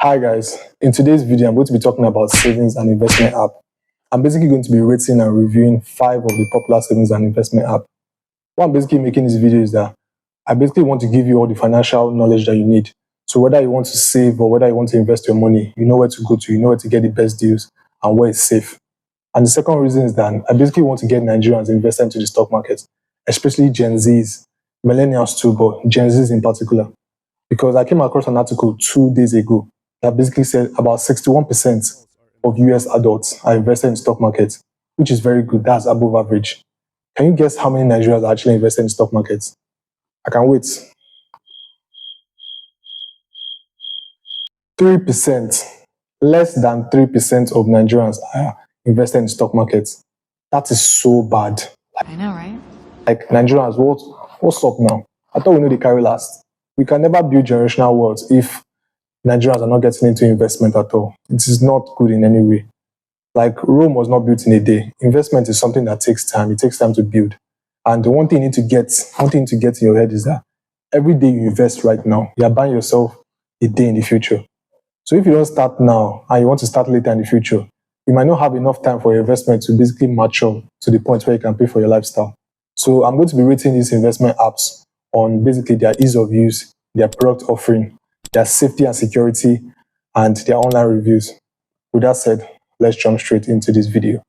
Hi guys, in today's video I'm going to be talking about savings and investment app. I'm basically going to be rating and reviewing 5 of the popular savings and investment app. What I'm basically making this video is that I basically want to give you all the financial knowledge that you need. So whether you want to save or whether you want to invest your money, you know where to go to, you know where to get the best deals and where it's safe. And the second reason is that I basically want to get Nigerians invested into the stock market, especially Gen Zs, millennials too, but Gen Zs in particular. Because I came across an article 2 days ago that basically said about 61% of US adults are invested in stock markets, which is very good. That's above average. Can you guess how many Nigerians are actually invested in stock markets? I can wait. 3%. Less than 3% of Nigerians are invested in stock markets. That is so bad. I know, right? Like Nigerians, what's up now? I thought we know they carry last. We can never build generational wealth if Nigerians are not getting into investment at all. It is not good in any way. Like Rome was not built in a day. Investment is something that takes time. It takes time to build. And the one thing you need to get in your head is that every day you invest right now, you're buying yourself a day in the future. So if you don't start now and you want to start later in the future, you might not have enough time for your investment to basically mature to the point where you can pay for your lifestyle. So I'm going to be rating these investment apps on basically their ease of use, their product offering, their safety and security, and their online reviews. With that said, let's jump straight into this video.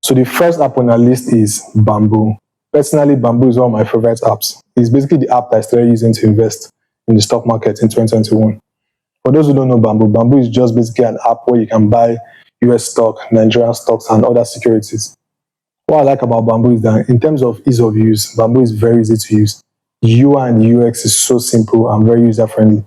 So the first app on our list is Bamboo. Personally, Bamboo is one of my favorite apps. It's basically the app that I started using to invest in the stock market in 2021. For those who don't know Bamboo, Bamboo is just basically an app where you can buy US stock, Nigerian stocks, and other securities. What I like about Bamboo is that in terms of ease of use, Bamboo is very easy to use. The UI and the UX is so simple and very user-friendly.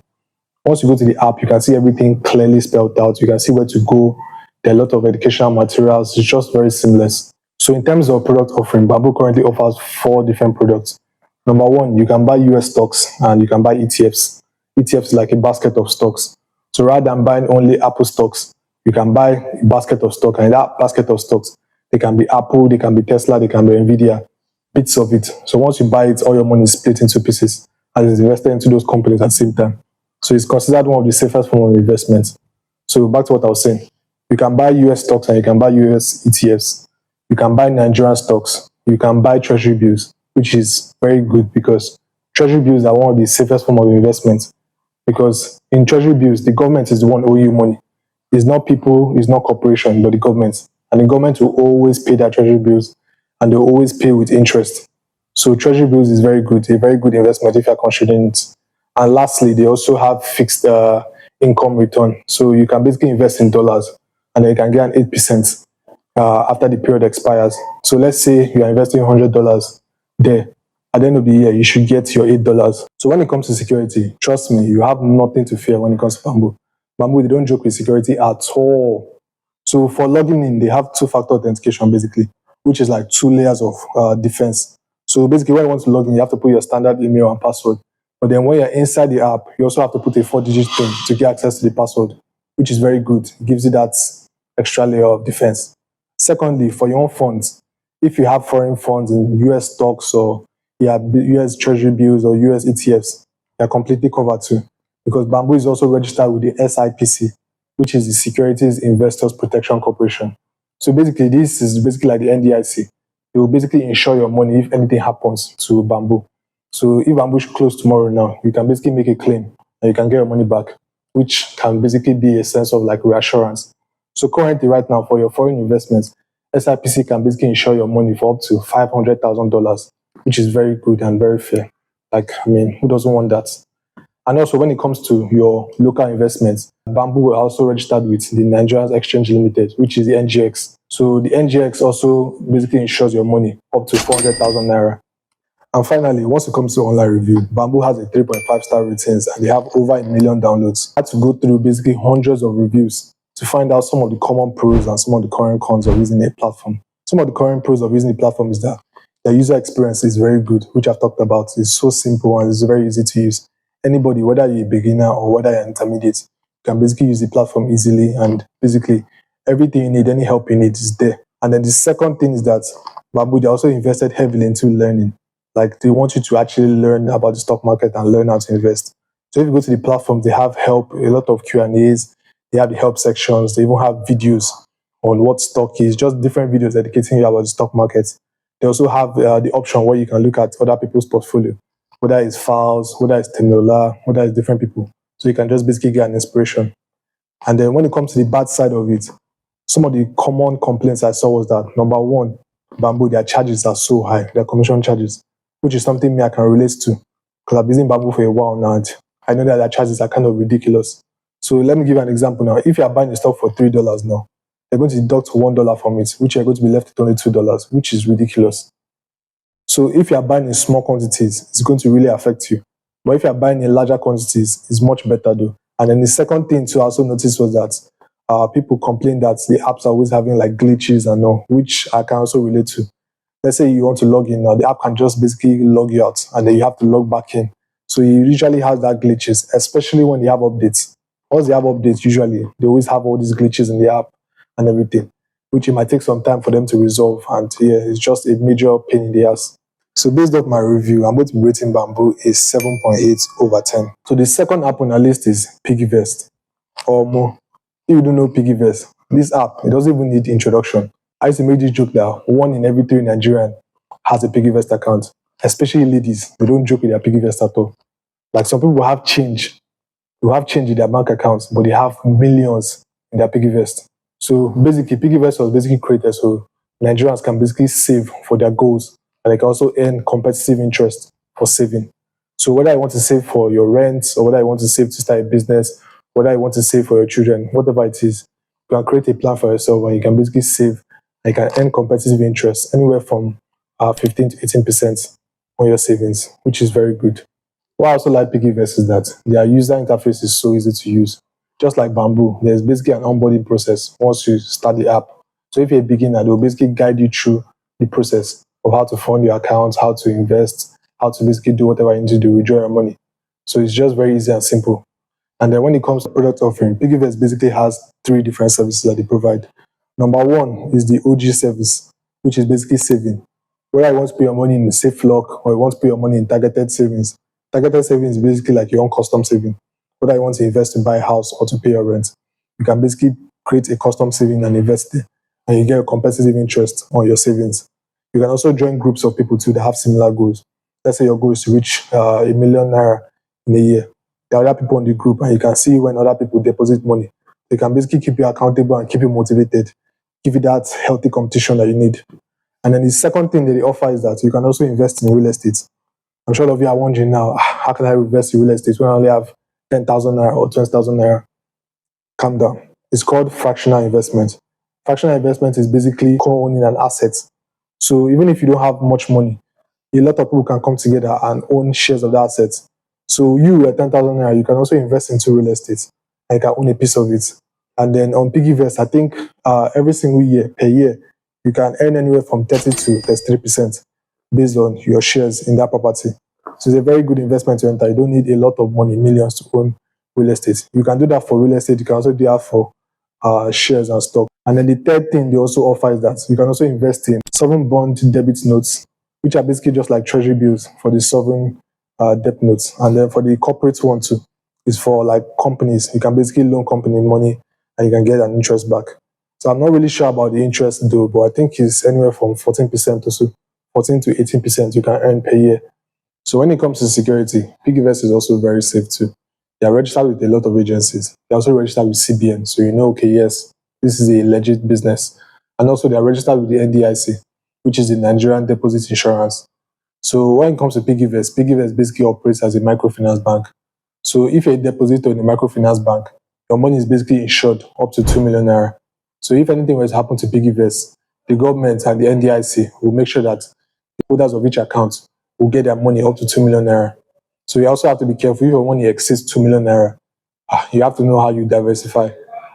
Once you go to the app, you can see everything clearly spelled out. You can see where to go. There are a lot of educational materials. It's just very seamless. So in terms of product offering, Bamboo currently offers 4 different products. Number 1, you can buy US stocks and you can buy ETFs. ETFs is like a basket of stocks. So rather than buying only Apple stocks, you can buy a basket of stock, and in that basket of stocks, they can be Apple, they can be Tesla, they can be Nvidia, bits of it. So once you buy it, all your money is split into pieces and is invested into those companies at the same time. So it's considered one of the safest form of investment. So back to what I was saying. You can buy US stocks and you can buy US ETFs. You can buy Nigerian stocks. You can buy treasury bills, which is very good because treasury bills are one of the safest form of investment. Because in treasury bills, the government is the one owing you money. It's not people, it's not corporation, but the government. And the government will always pay their treasury bills and they'll always pay with interest. So treasury bills is very good, a very good investment if you're considering it. And lastly, they also have fixed income return. So you can basically invest in dollars and then you can get an 8% after the period expires. So let's say you are investing $100 there. At the end of the year, you should get your $8. So when it comes to security, trust me, you have nothing to fear when it comes to Bamboo. Bamboo, they don't joke with security at all. So for logging in, they have 2-factor authentication basically, which is like 2 layers of defense. So basically when you want to log in, you have to put your standard email and password. But then when you're inside the app, you also have to put a 4-digit PIN to get access to the password, which is very good. It gives you that extra layer of defense. Secondly, for your own funds, if you have foreign funds in US stocks or you have US treasury bills or US ETFs, they're completely covered too. Because Bamboo is also registered with the SIPC, which is the Securities Investors Protection Corporation. So basically, this is basically like the NDIC. It will basically insure your money if anything happens to Bamboo. So if Bamboo should close tomorrow now, you can basically make a claim and you can get your money back, which can basically be a sense of like reassurance. So currently right now for your foreign investments, SIPC can basically insure your money for up to $500,000, which is very good and very fair. Like, I mean, who doesn't want that? And also when it comes to your local investments, Bamboo were also registered with the Nigerian Exchange Limited, which is the NGX. So the NGX also basically insures your money up to 400,000 naira. And finally, once it comes to online review, Bamboo has a 3.5-star ratings and they have over 1 million downloads. I had to go through basically hundreds of reviews to find out some of the common pros and some of the current cons of using a platform. Some of the current pros of using the platform is that the user experience is very good, which I've talked about. It's so simple and it's very easy to use. Anybody, whether you're a beginner or whether you're intermediate, can basically use the platform easily, and basically everything you need, any help you need is there. And then the second thing is that Bamboo, they also invested heavily into learning. Like they want you to actually learn about the stock market and learn how to invest. So if you go to the platform, they have help, a lot of Q&As, they have the help sections, they even have videos on what stock is, just different videos educating you about the stock market. They also have the option where you can look at other people's portfolio, whether it's files, whether it's Tenola, whether it's different people. So you can just basically get an inspiration. And then when it comes to the bad side of it, some of the common complaints I saw was that number one, Bamboo, their charges are so high, their commission charges, which is something me I can relate to because I've been using Bamboo for a while now. And I know that their charges are kind of ridiculous. So let me give you an example now. If you are buying a stock for $3 now, they're going to deduct $1 from it, which you're going to be left with only $2, which is ridiculous. So if you are buying in small quantities, it's going to really affect you. But if you are buying in larger quantities, it's much better though. And then the second thing to also notice was that people complain that the apps are always having like glitches and all, which I can also relate to. Let's say you want to log in now, the app can just basically log you out and then you have to log back in. So it usually has that glitches, especially when they have updates. Once they have updates, usually they always have all these glitches in the app and everything, which it might take some time for them to resolve. And yeah, it's just a major pain in the ass. So based off my review, I'm going to be rating Bamboo a 7.8 over 10. So the second app on our list is Piggyvest. Or more. If you don't know Piggyvest, this app, it doesn't even need introduction. I used to make this joke that 1 in every 3 Nigerian has a Piggyvest account, especially ladies. They don't joke with their Piggyvest at all. Like some people have change. They have change in their bank accounts, but they have millions in their Piggyvest. So basically, Piggyvest was basically created so Nigerians can basically save for their goals and they can also earn competitive interest for saving. So whether you want to save for your rent or whether you want to save to start a business, whether you want to save for your children, whatever it is, you can create a plan for yourself and you can basically save and you can earn competitive interest anywhere from 15 to 18% on your savings, which is very good. What I also like Piggyvest is that their user interface is so easy to use. Just like Bamboo, there's basically an onboarding process once you start the app. So if you're a beginner, they'll basically guide you through the process of how to fund your accounts, how to invest, how to basically do whatever you need to do, withdraw your money. So it's just very easy and simple. And then when it comes to product offering, Piggyvest basically has 3 different services that they provide. Number one is the OG service, which is basically saving. Whether you want to put your money in a safe lock or you want to put your money in targeted savings. Targeted savings is basically like your own custom saving. Whether you want to invest to buy a house or to pay your rent, you can basically create a custom saving and invest it, and you get a competitive interest on your savings. You can also join groups of people too that have similar goals. Let's say your goal is to reach a million naira in a year. There are other people in the group, and you can see when other people deposit money. They can basically keep you accountable and keep you motivated, give you that healthy competition that you need. And then the second thing that they offer is that you can also invest in real estate. I'm sure a lot of you are wondering now, how can I invest in real estate when I only have 10,000 naira or 20,000 naira? Calm down. It's called fractional investment. Fractional investment is basically co-owning an asset. So even if you don't have much money, a lot of people can come together and own shares of the assets. So you at 10,000 naira, you can also invest into real estate and you can own a piece of it. And then on Piggyvest, I think every single year, per year, you can earn anywhere from 30 to 33% based on your shares in that property. So it's a very good investment to enter. You don't need a lot of money, millions to own real estate. You can do that for real estate. You can also do that for shares and stock. And then the third thing they also offer is that you can also invest in sovereign bond debit notes, which are basically just like treasury bills for the sovereign debt notes. And then for the corporate one too, is for like companies. You can basically loan company money and you can get an interest back. So I'm not really sure about the interest though, but I think it's anywhere from 14% or so, 14 to 18% you can earn per year. So when it comes to security, Piggyvest is also very safe too. They are registered with a lot of agencies. They're also registered with CBN. So you know, okay, yes, this is a legit business. And also they are registered with the NDIC, which is the Nigerian Deposit Insurance. So when it comes to Piggyvest, Piggyvest basically operates as a microfinance bank. So if you're a depositor in a microfinance bank, your money is basically insured up to 2 million naira. So if anything were to happen to Piggyvest, the government and the NDIC will make sure that the holders of each account will get their money up to 2 million naira. So you also have to be careful if your money exceeds 2 million naira. You have to know how you diversify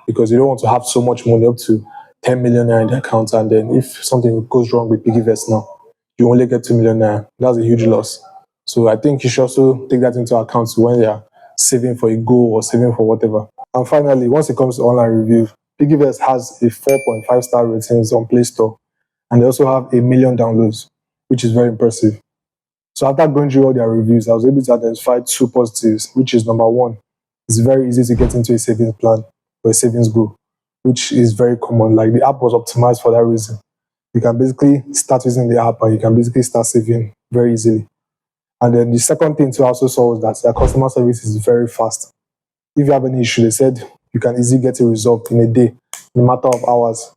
because you don't want to have so much money up to 10 million naira in the account, and then if something goes wrong with Piggyvest now, you only get 2 million naira. That's a huge loss. So I think you should also take that into account when you're saving for a goal or saving for whatever. And finally, once it comes to online review, Piggyvest has a 4.5-star ratings on Play Store, and they also have a million downloads, which is very impressive. So after going through all their reviews, I was able to identify two positives, which is number one, it's very easy to get into a savings plan or a savings goal, which is very common. Like the app was optimized for that reason. You can basically start using the app and you can basically start saving very easily. And then the second thing to also saw was that their customer service is very fast. If you have any issue, they said you can easily get it resolved in a day, in a matter of hours.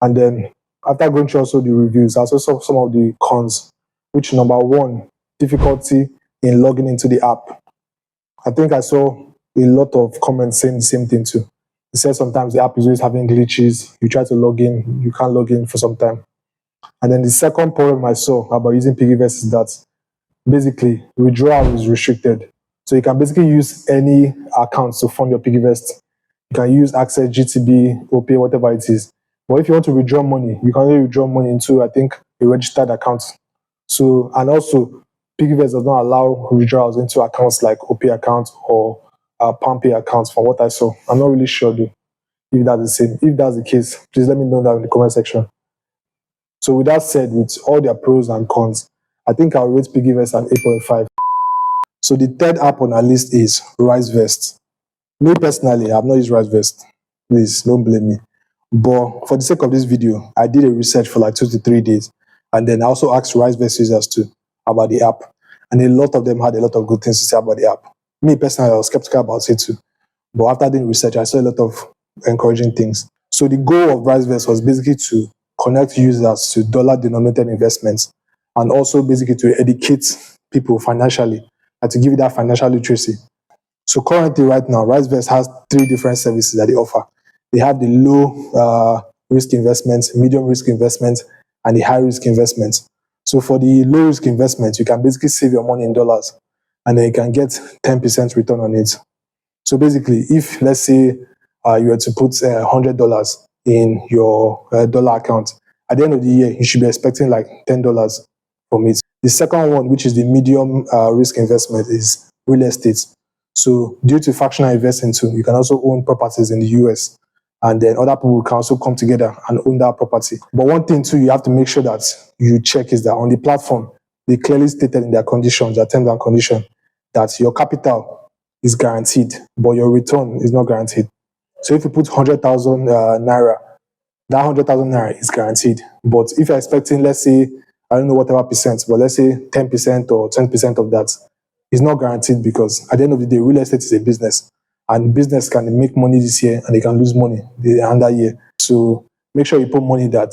And then after going through also the reviews, I also saw some of the cons, which number one, difficulty in logging into the app. I think I saw a lot of comments saying the same thing too. It says sometimes the app is always having glitches. You try to log in, you can't log in for some time. And then the second problem I saw about using Piggyvest is that basically withdrawal is restricted. So you can basically use any account to fund your Piggyvest. You can use Access, GTB, OPay, whatever it is. But if you want to withdraw money, you can only withdraw money into, I think, a registered account. So, and also, Piggyvest does not allow withdrawals into accounts like OPay accounts or PalmPay accounts from what I saw. I'm not really sure though, if that's the same. If that's the case, please let me know that in the comment section. So with that said, with all their pros and cons, I think I'll rate Piggyvest an 8.5. So the third app on our list is Risevest. Me personally, I've not used Risevest. Please don't blame me. But for the sake of this video, I did a research for like 2 to 3 days. And then I also asked Risevest users too about the app. And a lot of them had a lot of good things to say about the app. Me personally, I was skeptical about it too. But after doing research, I saw a lot of encouraging things. So the goal of Risevest was basically to connect users to dollar-denominated investments and also basically to educate people financially and to give you that financial literacy. So currently, right now, Risevest has 3 different services that they offer. They have the low risk investments, medium risk investments, and the high risk investments. So for the low risk investments, you can basically save your money in dollars, and then you can get 10% return on it. So basically, if let's say you were to put $100 in your dollar account, at the end of the year, you should be expecting like $10 from it. The second one, which is the medium risk investment, is real estate. So due to fractional investing too, you can also own properties in the US. And then other people can also come together and own that property. But one thing too, you have to make sure that you check is that on the platform, they clearly stated in their conditions, their terms and conditions, that your capital is guaranteed, but your return is not guaranteed. So if you put 100,000 naira, that 100,000 naira is guaranteed. But if you're expecting, let's say, I don't know whatever percent, but let's say 10% or 10% of that, is not guaranteed because at the end of the day, real estate is a business. And business can make money this year and they can lose money the other year. So make sure you put money that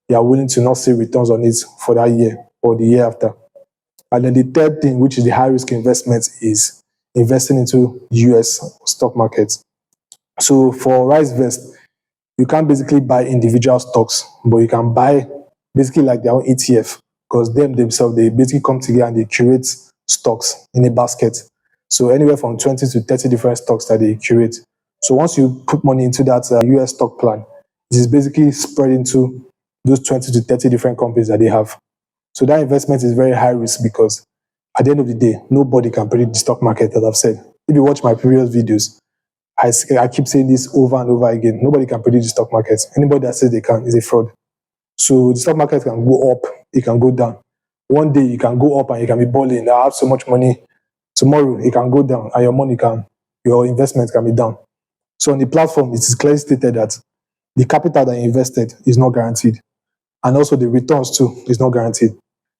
you are willing to not see returns on it for that year or the year after. And then the third thing, which is the high risk investment, is investing into US stock markets. So for Risevest, you can't basically buy individual stocks, but you can buy basically like their own ETF because themselves, they basically come together and they curate stocks in a basket. So anywhere from 20 to 30 different stocks that they curate. So once you put money into that US stock plan, it is basically spread into those 20 to 30 different companies that they have. So that investment is very high risk because at the end of the day, nobody can predict the stock market, as I've said. If you watch my previous videos, I keep saying this over and over again. Nobody can predict the stock market. Anybody that says they can is a fraud. So the stock market can go up, it can go down. One day it can go up and you can be balling. I have so much money. Tomorrow it can go down and your investment can be down. So on the platform, it is clearly stated that the capital that you invested is not guaranteed. And also the returns too is not guaranteed.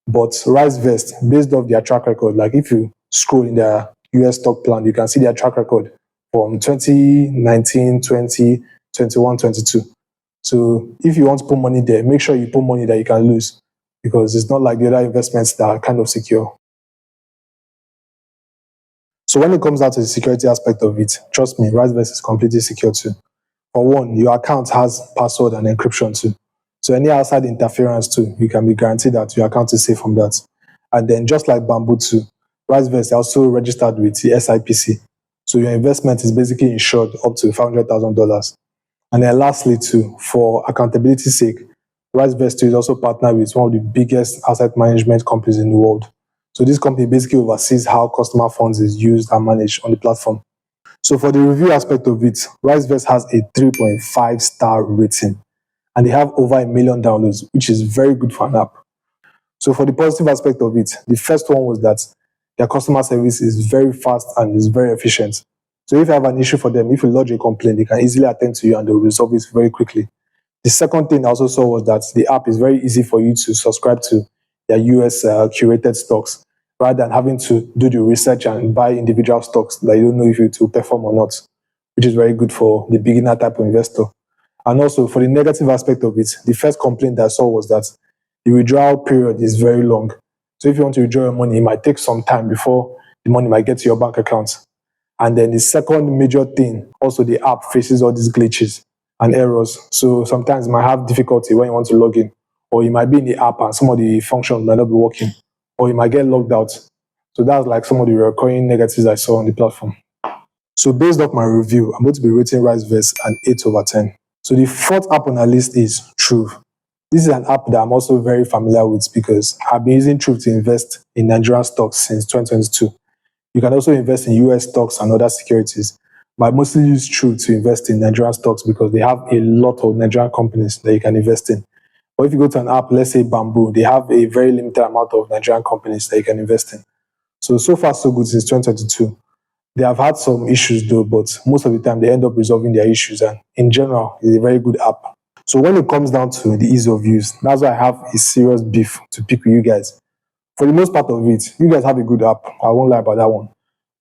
But Risevest, based off their track record, like if you scroll in their US stock plan, you can see their track record from 2019, 20, 21, 22. So if you want to put money there, make sure you put money that you can lose because it's not like the other investments that are kind of secure. So when it comes down to the security aspect of it, trust me, Risevest is completely secure too. For one, your account has password and encryption too. So any outside interference too, you can be guaranteed that your account is safe from that. And then just like Bamboo too, Risevest is also registered with the SIPC. So your investment is basically insured up to $500,000. And then lastly too, for accountability's sake, Risevest is also partnered with one of the biggest asset management companies in the world. So this company basically oversees how customer funds is used and managed on the platform. So for the review aspect of it, Risevest has a 3.5-star rating and they have over 1 million downloads, which is very good for an app. So for the positive aspect of it, the first one was that their customer service is very fast and is very efficient. So if you have an issue for them, if you lodge a complaint, they can easily attend to you and they'll resolve it very quickly. The second thing I also saw was that the app is very easy for you to subscribe to their US curated stocks rather than having to do the research and buy individual stocks that you don't know if it will perform or not, which is very good for the beginner type of investor. And also for the negative aspect of it, the first complaint that I saw was that the withdrawal period is very long. So if you want to withdraw your money, it might take some time before the money might get to your bank account. And then the second major thing, also the app faces all these glitches and errors. So sometimes you might have difficulty when you want to log in, or you might be in the app and some of the functions might not be working, or you might get logged out. So that's like some of the recurring negatives I saw on the platform. So based off my review, I'm going to be rating Risevest an 8 over 10. So the fourth app on our list is Trove. This is an app that I'm also very familiar with because I've been using Trove to invest in Nigerian stocks since 2022. You can also invest in US stocks and other securities. But I mostly use Trove to invest in Nigerian stocks because they have a lot of Nigerian companies that you can invest in. Or if you go to an app, let's say Bamboo, they have a very limited amount of Nigerian companies that you can invest in. So far, so good since 2022. They have had some issues though, but most of the time they end up resolving their issues. And in general, it's a very good app. So when it comes down to the ease of use, that's why I have a serious beef to pick with you guys. For the most part of it, you guys have a good app. I won't lie about that one.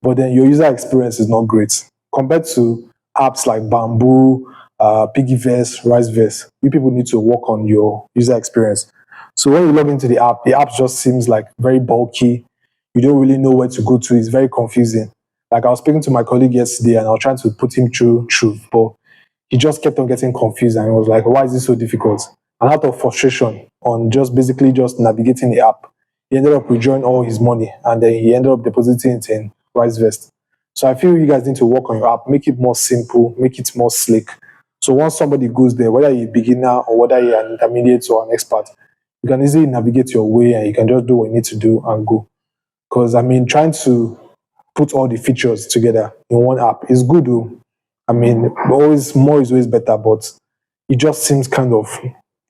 But then your user experience is not great. Compared to apps like Bamboo, Piggyvest, Risevest, you people need to work on your user experience. So when you log into the app just seems like very bulky. You don't really know where to go to. It's very confusing. Like I was speaking to my colleague yesterday and I was trying to put him through Trove, but he just kept on getting confused and he was like, why is this so difficult? And out of frustration on just basically just navigating the app, he ended up withdrawing all his money and then he ended up depositing it in Risevest. So I feel you guys need to work on your app, make it more simple, make it more slick. So once somebody goes there, whether you're a beginner or whether you're an intermediate or an expert, you can easily navigate your way and you can just do what you need to do and go. Because I mean, trying to put all the features together in one app is good though. I mean, always more is always better, but it just seems kind of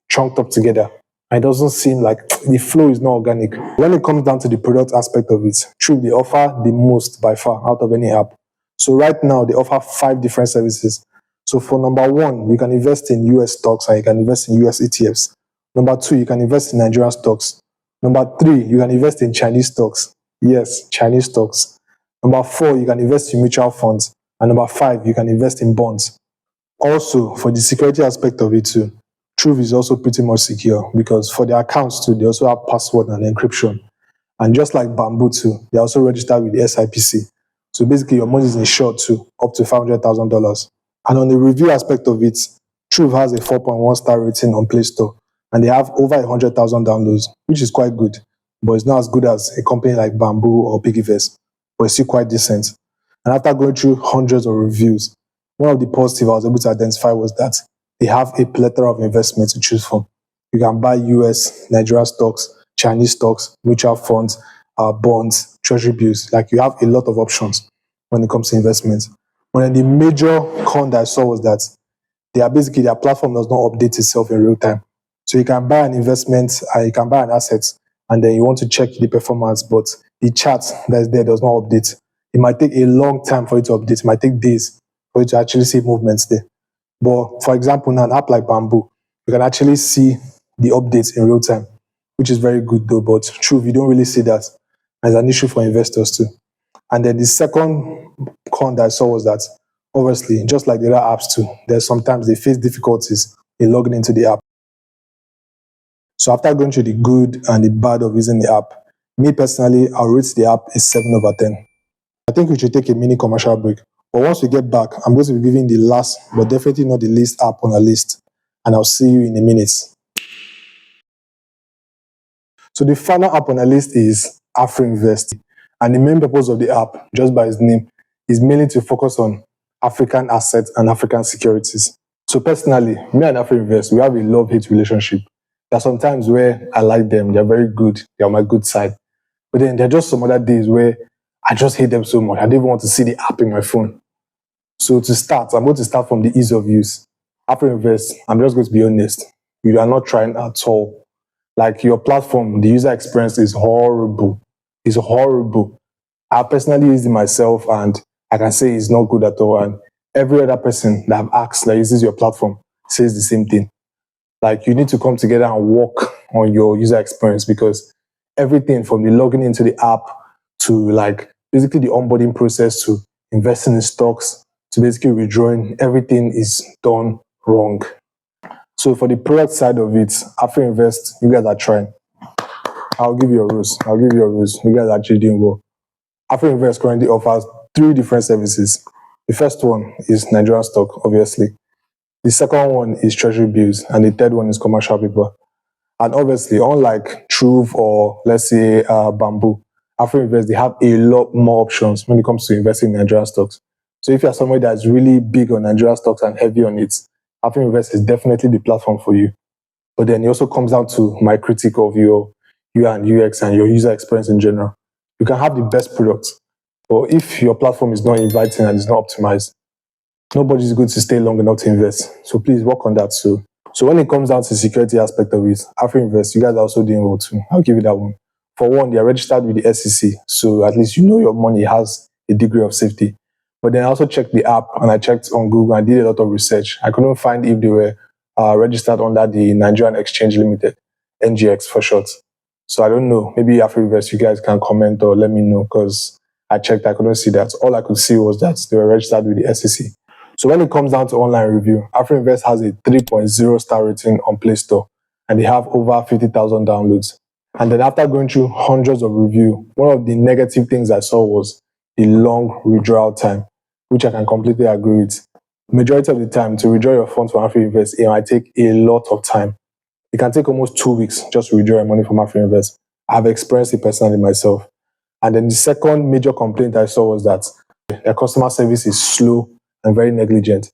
chunked up together. It doesn't seem like the flow is not organic. When it comes down to the product aspect of it, true, they offer the most by far out of any app. So right now they offer 5 different services. So for number one, you can invest in US stocks and you can invest in US ETFs. Number two, you can invest in Nigerian stocks. Number three, you can invest in Chinese stocks. Yes, Chinese stocks. Number four, you can invest in mutual funds. And number five, you can invest in bonds. Also, for the security aspect of it too, Trove is also pretty much secure because for their accounts too, they also have password and encryption. And just like Bamboo too, they're also registered with the SIPC. So basically, your money is insured too, up to $500,000. And on the review aspect of it, Trove has a 4.1 star rating on Play Store, and they have over 100,000 downloads, which is quite good. But it's not as good as a company like Bamboo or Piggyvest, but it's still quite decent. And after going through hundreds of reviews, one of the positives I was able to identify was that they have a plethora of investments to choose from. You can buy US, Nigerian stocks, Chinese stocks, mutual funds, bonds, treasury bills. Like you have a lot of options when it comes to investments. But then the major con that I saw was that their platform does not update itself in real time. So you can buy an investment, you can buy an asset, and then you want to check the performance, but the chart that is there does not update. It might take a long time for it to update. It might take days for you to actually see movements there. But for example, now an app like Bamboo, you can actually see the updates in real time, which is very good though. But true, you don't really see that as an issue for investors too. And then the second con that I saw was that obviously, just like the other apps too, there's sometimes they face difficulties in logging into the app. So after going through the good and the bad of using the app, me personally, I'll rate the app a 7 over 10. I think we should take a mini commercial break. But once we get back, I'm going to be giving the last, but definitely not the least app on our list. And I'll see you in a minute. So the final app on our list is Afrinvest. And the main purpose of the app, just by its name, is mainly to focus on African assets and African securities. So personally, me and Afrinvest, we have a love-hate relationship. There are some times where I like them, they're very good, they're on my good side. But then there are just some other days where I just hate them so much. I don't even want to see the app in my phone. So to start, I'm going to start from the ease of use. Afrinvest, I'm just going to be honest. You are not trying at all. Like your platform, the user experience is horrible. It's horrible. I personally used it myself and I can say it's not good at all. And every other person that I've asked that uses your platform says the same thing. Like you need to come together and work on your user experience, because everything from the logging into the app to like basically the onboarding process to investing in stocks to basically withdrawing, everything is done wrong. So for the product side of it, Afrinvest, you guys are trying. I'll give you a rose. I'll give you a rose. You guys are actually doing well. Afrinvest currently offers 3 different services. The first one is Nigerian stock, obviously. The second one is treasury bills, and the third one is commercial paper. And obviously, unlike Trove or let's say Bamboo, Afrinvest, they have a lot more options when it comes to investing in Nigerian stocks. So if you're somebody that's really big on Nigerian stocks and heavy on it, Afrinvest is definitely the platform for you. But then it also comes down to my critique of your UI and UX and your user experience in general. You can have the best products, but if your platform is not inviting and is not optimized, nobody's going to stay long enough to invest. So please work on that too. So when it comes down to the security aspect of it, Afrinvest, you guys are also doing well too. I'll give you that one. For one, they are registered with the SEC, so at least you know your money has a degree of safety. But then I also checked the app and I checked on Google and did a lot of research. I couldn't find if they were registered under the Nigerian Exchange Limited, NGX for short. So I don't know. Maybe Afrinvest, you guys can comment or let me know, because I checked, I couldn't see that. All I could see was that they were registered with the SEC. So when it comes down to online review, Afrinvest has a 3.0 star rating on Play Store, and they have over 50,000 downloads. And then after going through hundreds of reviews, one of the negative things I saw was the long withdrawal time, which I can completely agree with. Majority of the time, to withdraw your funds from Afrinvest, it might take a lot of time. It can take almost 2 weeks just to withdraw your money from Afrinvest. I've experienced it personally myself. And then the second major complaint I saw was that their customer service is slow and very negligent.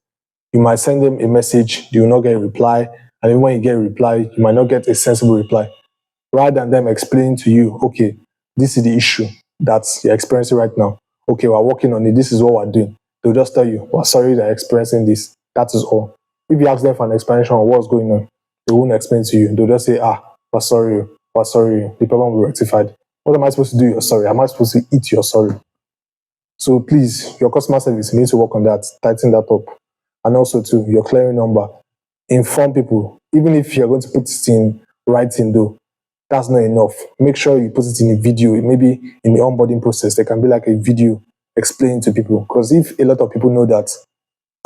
You might send them a message, you will not get a reply, and even when you get a reply, you might not get a sensible reply. Rather than them explaining to you, okay, this is the issue that you're experiencing right now. Okay, we're working on it, this is what we're doing. They'll just tell you, we're sorry that you're experiencing this. That is all. If you ask them for an explanation on what's going on, they won't explain to you. They'll just say, we're sorry, the problem will be rectified. What am I supposed to do? You're sorry. Am I supposed to eat your sorry? So please, your customer service, you need to work on that, tighten that up. And also too, your clearing number. Inform people. Even if you're going to put it in writing though, that's not enough. Make sure you put it in a video. Maybe in the onboarding process, there can be like a video explaining to people. Because if a lot of people know that,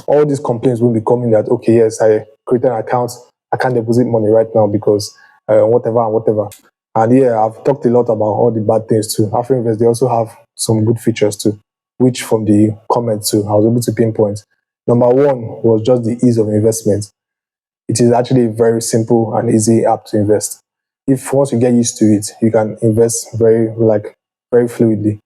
all these complaints will be coming that, okay, yes, I created an account, I can't deposit money right now because whatever and whatever. And yeah, I've talked a lot about all the bad things too. Afrinvest, they also have some good features too, which from the comments too, I was able to pinpoint. Number one was just the ease of investment. It is actually a very simple and easy app to invest. If once you get used to it, you can invest very fluidly.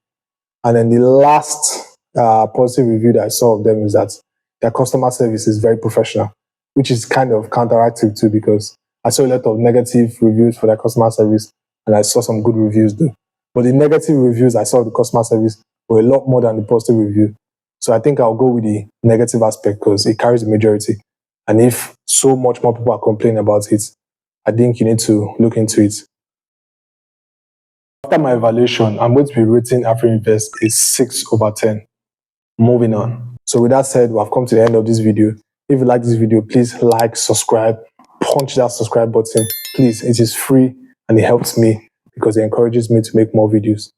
And then the last positive review that I saw of them is that their customer service is very professional, which is kind of counteractive too, because I saw a lot of negative reviews for their customer service and I saw some good reviews too. But the negative reviews I saw of the customer service were a lot more than the positive review. So I think I'll go with the negative aspect because it carries the majority. And if so much more people are complaining about it, I think you need to look into it. After my evaluation, I'm going to be rating Afrinvest a 6/10. Moving on. So with that said, we have come to the end of this video. If you like this video, please like, subscribe, punch that subscribe button. Please, it is free and it helps me because it encourages me to make more videos.